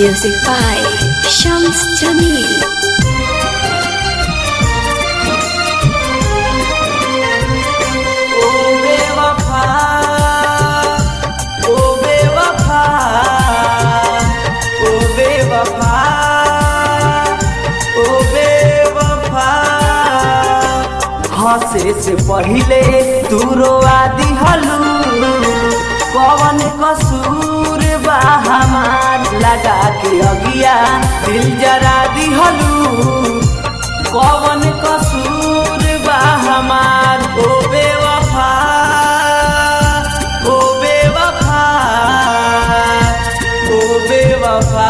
Music by Shams Jamil. हंसे से पहिले तू रोआ दिहलू, कौन कसूर बा हमार लगा के अगिया दिल जरा दिहलू, कौन कसूर बा हमार। ओ बेवफा ओ बेवफा ओ बेवफा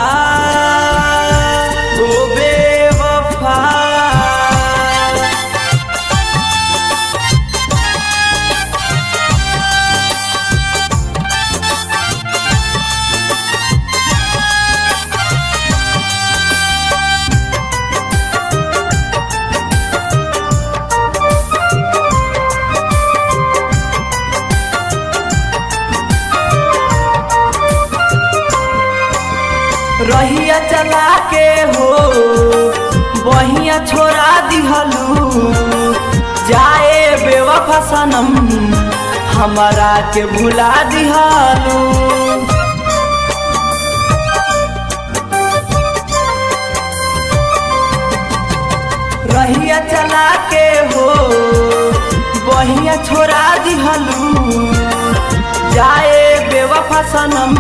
ओ बेवफा। रहिया चला के हो बहिया छोड़ा दिहलू, जाए बेवफा सनम हमारा के भुला दिहलू। रहिया चला के हो बहिया छोड़ा दिहलू, जाए बेवफा सनम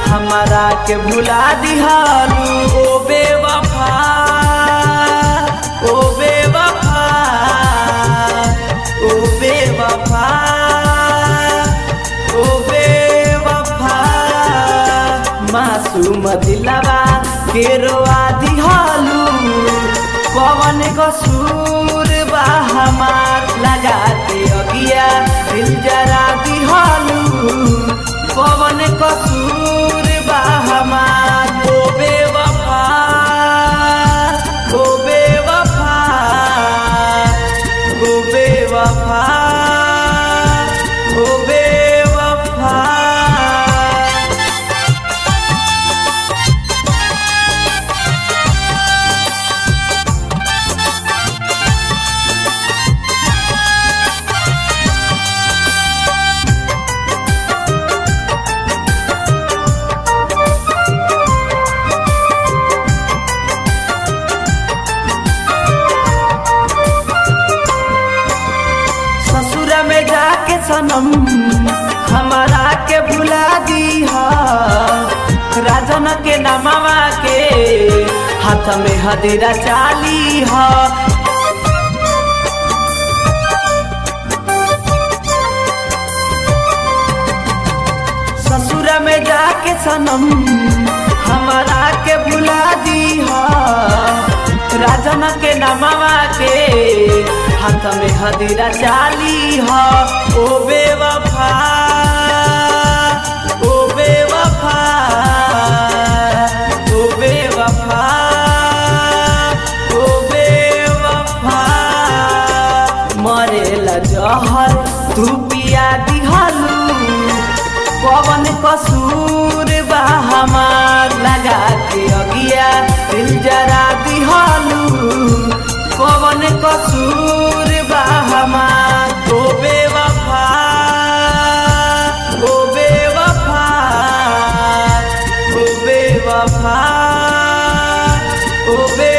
हमारा के भुला दिहालू। ओ बेवफा ओ बेवफा ओ बेवफा ओ बेवफा। मासूम दिलवा के रोआ दिहालू, कौन कसूर बा हमार लगा के अगिया दिल जरा दिहालू, कौन कसूर बा हमार। ओ बेवफा ओ बेवफा ओ बेवफा ओ बेवफा। में जाके सनम हमारा के भुला दीहा, राजन के नमवा के हाथ में हदीरा चाली हा। ससुर में जाके सनम हमारा के भुला दीहा, राजन के नमवा के हाथ में हदीरा चाली हा। ओ बेवफा ओ बेवफा ओ बेवफा ओ बेवफा। मरेला जहर तू पिया दिहलू, कौन कसूर बा हमार लगा के अगिया दिल जरा दिहलू, कौन कसूर बा हमार। ओ बेवफा ओ बेवफा ओ बेवफा ओ बेवफा।